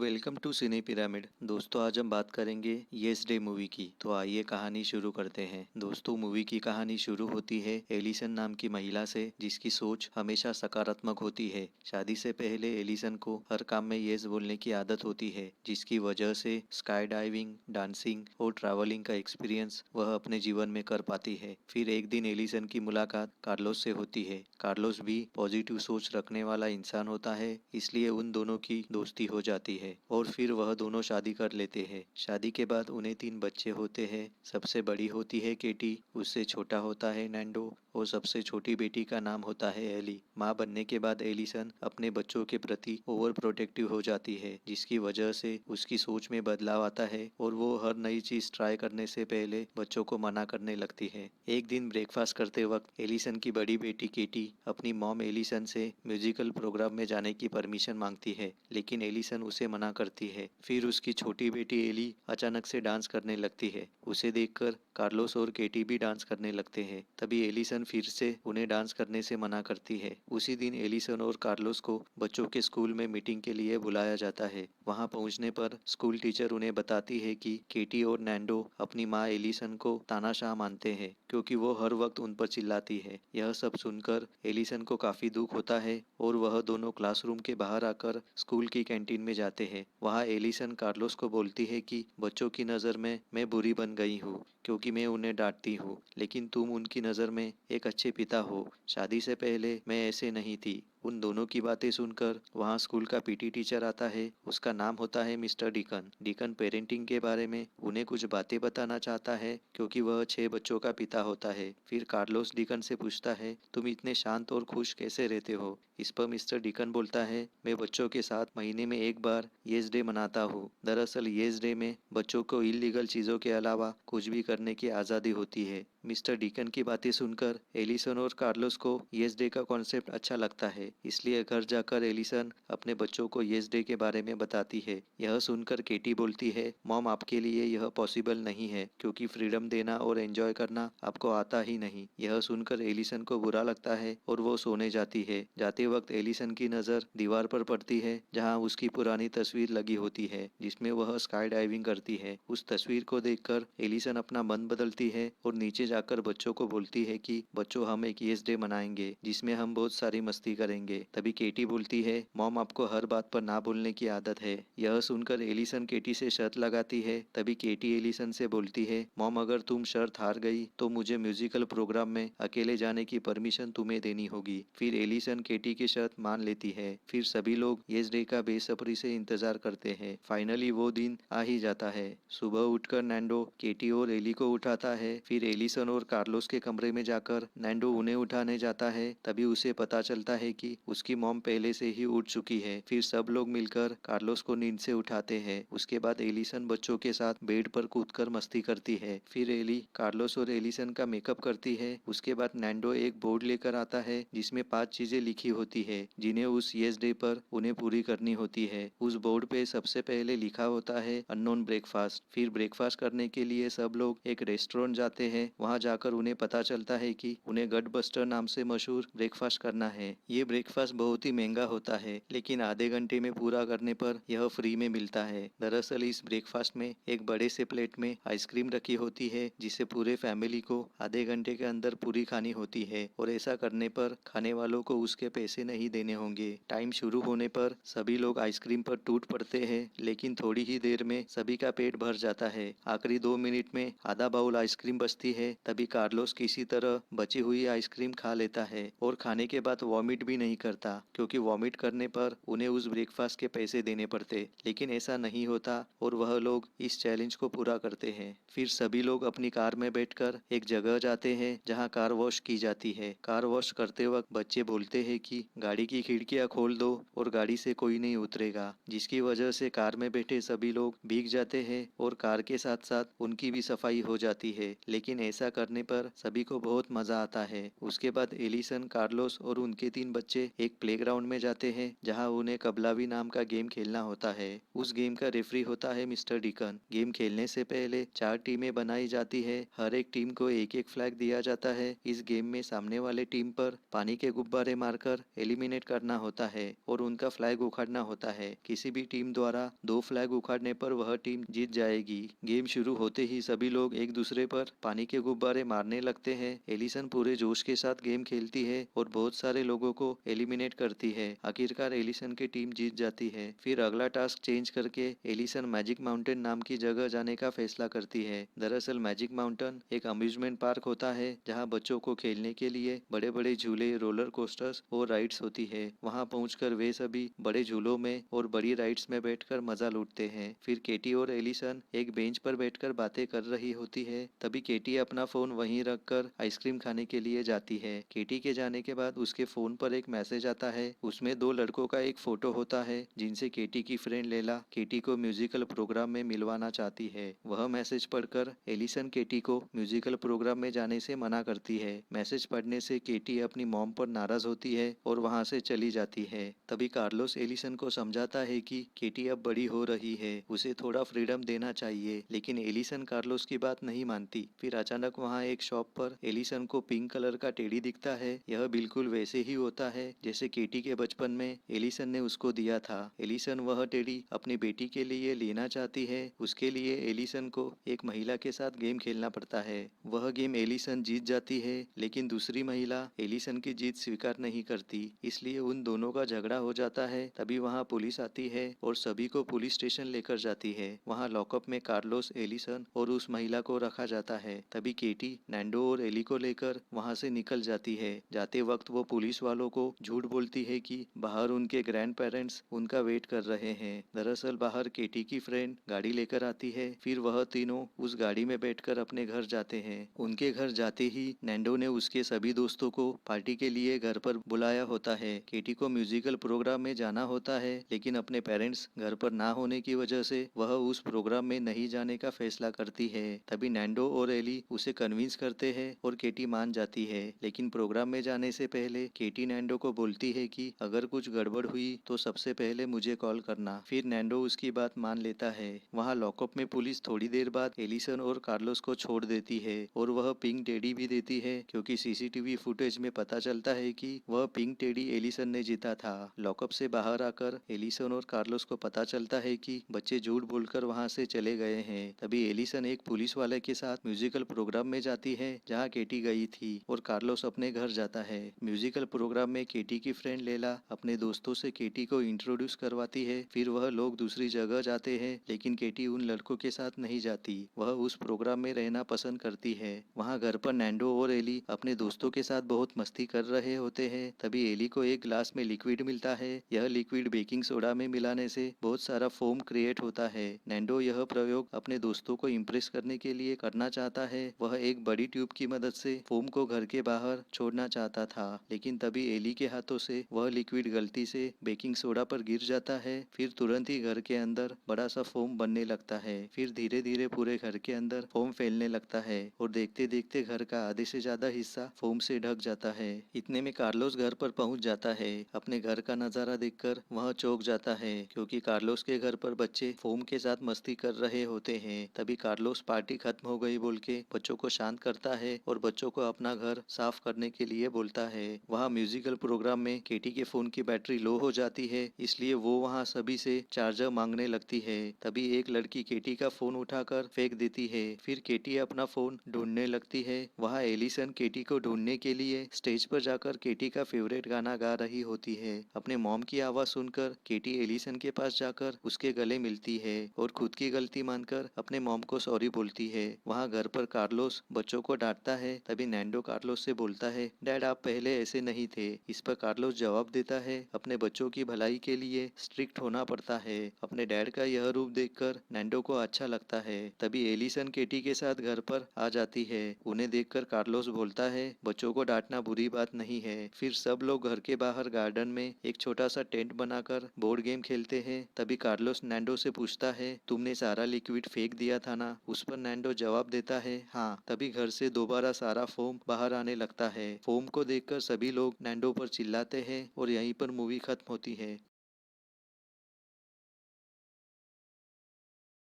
Welcome to cine pyramid. दोस्तों, आज हम बात करेंगे येस डे मूवी की। तो आइए कहानी शुरू करते हैं। दोस्तों, मूवी की कहानी शुरू होती है एलिसन नाम की महिला से, जिसकी सोच हमेशा सकारात्मक होती है। शादी से पहले एलिसन को हर काम में येस बोलने की आदत होती है, जिसकी वजह से स्काई डाइविंग, डांसिंग और ट्रैवलिंग का एक्सपीरियंस वह अपने जीवन में कर पाती है। फिर एक दिन एलिसन की मुलाकात कार्लोस से होती है। कार्लोस भी पॉजिटिव सोच रखने वाला इंसान होता है, इसलिए उन दोनों की दोस्ती हो जाती है और फिर वह दोनों शादी कर लेते हैं। शादी के बाद उन्हें 3 बच्चे होते हैं। सबसे बड़ी होती है केटी, उससे छोटा होता है नैंडो और सबसे छोटी बेटी का नाम होता है एली। माँ बनने के बाद एलिसन अपने बच्चों के प्रति ओवर प्रोटेक्टिव हो जाती है, जिसकी वजह से उसकी सोच में बदलाव आता है और वो हर नई चीज ट्राई करने से पहले बच्चों को मना करने लगती है। एक दिन ब्रेकफास्ट करते वक्त एलिसन की बड़ी बेटी केटी अपनी मॉम एलिसन से म्यूजिकल प्रोग्राम में जाने की परमिशन मांगती है, लेकिन एलिसन उसे मना करती है। फिर उसकी छोटी बेटी एली अचानक से डांस करने लगती है। उसे देखकर कार्लोस और केटी भी डांस करने लगते हैं। तभी एलिसन फिर से उन्हें डांस करने से मना करती है। उसी दिन एलिसन और कार्लोस को बच्चों के स्कूल में मीटिंग के लिए बुलाया जाता है। वहां पहुंचने पर स्कूल टीचर उन्हें बताती है कि केटी और नैंडो अपनी माँ एलिसन को तानाशाह मानते हैं, क्योंकि वो हर वक्त उन पर चिल्लाती है। यह सब सुनकर एलिसन को काफी दुख होता है और वह दोनों क्लासरूम के बाहर आकर स्कूल की कैंटीन में जाते हैं। वहाँ एलिसन कार्लोस को बोलती है कि बच्चों की नज़र में मैं बुरी बन गई हूँ, क्योंकि मैं उन्हें डांटती हूँ, लेकिन तुम उनकी नज़र में एक अच्छे पिता हो। शादी से पहले मैं ऐसे नहीं थी। उन दोनों की बातें सुनकर वहाँ स्कूल का पीटी टीचर आता है। उसका नाम होता है मिस्टर डिकन। डिकन पेरेंटिंग के बारे में उन्हें कुछ बातें बताना चाहता है, क्योंकि वह 6 बच्चों का पिता होता है। फिर कार्लोस डिकन से पूछता है, तुम इतने शांत और खुश कैसे रहते हो? इस पर मिस्टर डिकन बोलता है, मैं बच्चों के साथ महीने में एक बार येस डे मनाता हूँ। दरअसल येस डे में बच्चों को इलीगल चीजों के अलावा कुछ भी करने की आज़ादी होती है। मिस्टर डिकन की बातें सुनकर एलिसन और कार्लोस को येस डे का कॉन्सेप्ट अच्छा लगता है, इसलिए घर जाकर एलिसन अपने बच्चों को येस डे के बारे में बताती है। यह सुनकर केटी बोलती है, मॉम आपके लिए यह पॉसिबल नहीं है, क्योंकि फ्रीडम देना और एंजॉय करना आपको आता ही नहीं। यह सुनकर एलिसन को बुरा लगता है और वो सोने जाती है। जाते वक्त एलिसन की नज़र दीवार पर पड़ती है, जहाँ उसकी पुरानी तस्वीर लगी होती है, जिसमें वह स्काई डाइविंग करती है। उस तस्वीर को देखकर एलिसन अपना मन बदलती है और नीचे जाकर बच्चों को बोलती है कि बच्चों, हम एक येस डे मनाएंगे जिसमें हम बहुत सारी मस्ती करेंगे। तभी केटी बोलती है, मॉम आपको हर बात पर ना बोलने की आदत है। यह सुनकर एलिसन केटी से शर्त लगाती है। तभी केटी एलिसन से बोलती है, मॉम अगर तुम शर्त हार गई तो मुझे म्यूजिकल प्रोग्राम में अकेले जाने की परमिशन तुम्हें देनी होगी। फिर एलिसन केटी की शर्त मान लेती है। फिर सभी लोग येस डे का बेसब्री से इंतजार करते हैं। फाइनली वो दिन आ ही जाता है। सुबह उठकर नैंडो केटी और एली को उठाता है। फिर एलिसन और कार्लोस के कमरे में जाकर नैंडो उन्हें उठाने जाता है। तभी उसे पता चलता है कि उसकी मॉम पहले से ही उठ चुकी है। फिर सब लोग मिलकर कार्लोस को नींद से उठाते हैं। उसके बाद एलिसन बच्चों के साथ बेड पर कूदकर मस्ती करती है। फिर एली कार्लोस और एलिसन का मेकअप करती है। उसके बाद नैंडो एक बोर्ड लेकर आता है, जिसमें 5 चीजें लिखी होती है, जिन्हें उस येस डे पर उन्हें पूरी करनी होती है। उस बोर्ड पे सबसे पहले लिखा होता है अननोन ब्रेकफास्ट। फिर ब्रेकफास्ट करने के लिए सब लोग एक रेस्टोरेंट जाते हैं। वहां जाकर उन्हें पता चलता है कि उन्हें गटबस्टर नाम से मशहूर ब्रेकफास्ट करना है। ये ब्रेकफास्ट बहुत ही महंगा होता है, लेकिन आधे घंटे में पूरा करने पर यह फ्री में मिलता है। दरअसल इस ब्रेकफास्ट में एक बड़े से प्लेट में आइसक्रीम रखी होती है, जिसे पूरे फैमिली को आधे घंटे के अंदर पूरी खानी होती है, और ऐसा करने पर खाने वालों को उसके पैसे नहीं देने होंगे। टाइम शुरू होने पर सभी लोग आइसक्रीम पर टूट पड़ते हैं, लेकिन थोड़ी ही देर में सभी का पेट भर जाता है। आखिरी 2 मिनट में आधा बाउल आइसक्रीम बचती है। तभी कार्लोस किसी तरह बची हुई आइसक्रीम खा लेता है और खाने के बाद वॉमिट भी नहीं करता, क्योंकि वॉमिट करने पर उन्हें उस ब्रेकफास्ट के पैसे देने पड़ते। लेकिन ऐसा नहीं होता और वह लोग इस चैलेंज को पूरा करते हैं। फिर सभी लोग अपनी कार में बैठकर एक जगह जाते हैं जहां कार वॉश की जाती है। कार वॉश करते वक्त बच्चे बोलते हैं कि गाड़ी की खिड़कियां खोल दो और गाड़ी से कोई नहीं उतरेगा, जिसकी वजह से कार में बैठे सभी लोग भीग जाते हैं और कार के साथ साथ उनकी भी सफाई हो जाती है। लेकिन ऐसा करने पर सभी को बहुत मजा आता है। उसके बाद एलिसन, कार्लोस और उनके 3 बच्चे बच्चे एक प्लेग्राउंड में जाते हैं जहां उन्हें कबलावी नाम का गेम खेलना होता है। उस गेम का रेफरी होता है मिस्टर डिकन। गेम खेलने से पहले 4 टीमें बनाई जाती है। हर एक टीम को एक एक फ्लैग दिया जाता है। इस गेम में सामने वाले टीम पर पानी के गुब्बारे मारकर एलिमिनेट करना होता है और उनका फ्लैग उखाड़ना होता है। किसी भी टीम द्वारा 2 फ्लैग उखाड़ने पर वह टीम जीत जाएगी। गेम शुरू होते ही सभी लोग एक दूसरे पर पानी के गुब्बारे मारने लगते हैं। एलिसन पूरे जोश के साथ गेम खेलती है और बहुत सारे लोगों को एलिमिनेट करती है। आखिरकार एलिसन की टीम जीत जाती है। फिर अगला टास्क चेंज करके एलिसन मैजिक माउंटेन नाम की जगह जाने का फैसला करती है। दरअसल मैजिक माउंटेन एक अम्यूजमेंट पार्क होता है जहां बच्चों को खेलने के लिए बड़े बड़े झूले, रोलर कोस्टर्स और राइड्स होती है। वहां पहुंचकर वे सभी बड़े झूलों में और बड़ी राइड्स में बैठकर मजा लूटते हैं। फिर केटी और एलिसन एक बेंच पर बैठकर बातें कर रही होती है। तभी केटी अपना फोन वहीं रखकर आइसक्रीम खाने के लिए जाती है। केटी के जाने के बाद उसके फोन पर एक मैसेज आता है। उसमें 2 लड़कों का एक फोटो होता है जिनसे केटी की फ्रेंड लेला केटी को म्यूजिकल प्रोग्राम में मिलवाना चाहती है। वह मैसेज पढ़कर एलिसन केटी को म्यूजिकल प्रोग्राम में जाने से मना करती है। मैसेज पढ़ने से केटी अपनी मॉम पर नाराज होती है और वहां से चली जाती है। तभी कार्लोस एलिसन को समझाता है कि केटी अब बड़ी हो रही है, उसे थोड़ा फ्रीडम देना चाहिए, लेकिन एलिसन कार्लोस की बात नहीं मानती। फिर अचानक वहाँ एक शॉप पर एलिसन को पिंक कलर का टेडी दिखता है। यह बिल्कुल वैसे ही होता है जैसे केटी के बचपन में एलिसन ने उसको दिया था। एलिसन वह टेडी अपनी बेटी के लिए लेना चाहती है। उसके लिए एलिसन को एक महिला के साथ गेम खेलना पड़ता है। वह गेम एलिसन जीत जाती है, लेकिन दूसरी महिला एलिसन की जीत स्वीकार नहीं करती, इसलिए उन दोनों का झगड़ा हो जाता है। तभी वहाँ पुलिस आती है और सभी को पुलिस स्टेशन लेकर जाती है। वहाँ लॉकअप में कार्लोस, एलिसन और उस महिला को रखा जाता है। तभी केटी नैंडो और एली को लेकर वहाँ से निकल जाती है। जाते वक्त वो पुलिस वालों को झूठ बोलती है कि बाहर उनके ग्रैंड पेरेंट्स उनका वेट कर रहे हैं। दरअसल बाहर केटी की फ्रेंड गाड़ी लेकर आती है। फिर वह तीनों उस गाड़ी में बैठकर अपने घर जाते हैं। उनके घर जाते ही नैंडो ने उसके सभी दोस्तों को पार्टी के लिए घर पर बुलाया होता है। केटी को म्यूजिकल प्रोग्राम में जाना होता है, लेकिन अपने पेरेंट्स घर पर ना होने की वजह से वह उस प्रोग्राम में नहीं जाने का फैसला करती है। तभी नैंडो और एली उसे कन्विंस करते हैं और केटी मान जाती है। लेकिन प्रोग्राम में जाने से पहले केटी नैंडो को बोलती है कि अगर कुछ गड़बड़ हुई तो सबसे पहले मुझे कॉल करना। फिर नैंडो उसकी बात मान लेता है। वहाँ लॉकअप में पुलिस थोड़ी देर बाद एलिसन और कार्लोस को छोड़ देती है और वह पिंक टेडी भी देती है, क्योंकि सीसीटीवी फुटेज में पता चलता है कि वह पिंक टेडी एलिसन ने जीता था। लॉकअप से बाहर आकर एलिसन और कार्लोस को पता चलता है कि बच्चे झूठ बोलकर वहाँ से चले गए हैं। तभी एलिसन एक पुलिस वाले के साथ म्यूजिकल प्रोग्राम में जाती है जहाँ केटी गई थी और कार्लोस अपने घर जाता है। म्यूजिकल प्रोग्राम में केटी की फ्रेंड लेला अपने दोस्तों से केटी को इंट्रोड्यूस करवाती है। फिर वह लोग दूसरी जगह जाते हैं, लेकिन केटी उन लड़कों के साथ नहीं जाती। वह उस प्रोग्राम में रहना पसंद करती है। वहाँ घर पर नैंडो और एली अपने दोस्तों के साथ बहुत मस्ती कर रहे होते हैं। तभी एली को एक ग्लास में लिक्विड मिलता है। यह लिक्विड बेकिंग सोडा में मिलाने से बहुत सारा फोम क्रिएट होता है। नैंडो यह प्रयोग अपने दोस्तों को इम्प्रेस करने के लिए करना चाहता है। वह एक बड़ी ट्यूब की मदद से फोम को घर के बाहर छोड़ना चाहता था, लेकिन तभी एली के हाथों से वह लिक्विड गलती से बेकिंग सोडा पर गिर जाता है। फिर तुरंत ही घर के अंदर बड़ा सा फोम बनने लगता है। फिर धीरे धीरे पूरे घर के अंदर फोम फैलने लगता है और देखते देखते घर का आधे से ज्यादा हिस्सा फोम से ढक जाता है। इतने में कार्लोस घर पर पहुंच जाता है। अपने घर का नजारा देखकर वह चौंक जाता है, क्योंकि कार्लोस के घर पर बच्चे फोम के साथ मस्ती कर रहे होते हैं। तभी कार्लोस पार्टी खत्म हो गई बोल के बच्चों को शांत करता है और बच्चों को अपना घर साफ करने के लिए बोलता है। वहाँ म्यूजिकल प्रोग्राम में केटी के फोन की बैटरी लो हो जाती है, इसलिए वो वहाँ सभी से चार्जर मांगने लगती है। तभी एक लड़की केटी का फोन उठाकर फेंक देती है। फिर केटी अपना फोन ढूंढने लगती है। वहाँ एलिसन केटी को ढूंढने के लिए स्टेज पर जाकर केटी का फेवरेट गाना गा रही होती है। अपने मॉम की आवाज सुनकर केटी एलिसन के पास जाकर उसके गले मिलती है और खुद की गलती मानकर अपने मॉम को सॉरी बोलती है। वहाँ घर पर कार्लोस बच्चों को डांटता है। तभी नैंडो कार्लोस से बोलता है, डैड आप पहले ऐसे नहीं थे। इस पर कार्लोस जवाब देता है, अपने बच्चों की भलाई के लिए स्ट्रिक्ट होना पड़ता है। अपने डैड का यह रूप देखकर नैंडो को अच्छा लगता है। तभी एलिसन केटी के साथ घर पर आ जाती है। उन्हें देखकर कार्लोस बोलता है, बच्चों को डांटना बुरी बात नहीं है। फिर सब लोग घर के बाहर गार्डन में एक छोटा सा टेंट बनाकर बोर्ड गेम खेलते हैं। तभी कार्लोस नैंडो से पूछता है, तुमने सारा लिक्विड फेंक दिया था ना? उस पर नैंडो जवाब देता है, हाँ। तभी घर से दोबारा सारा फोम बाहर आने लगता है। फोम को देखकर सभी लोग नैंडो ऊपर चिल्लाते हैं और यहीं पर मूवी खत्म होती है।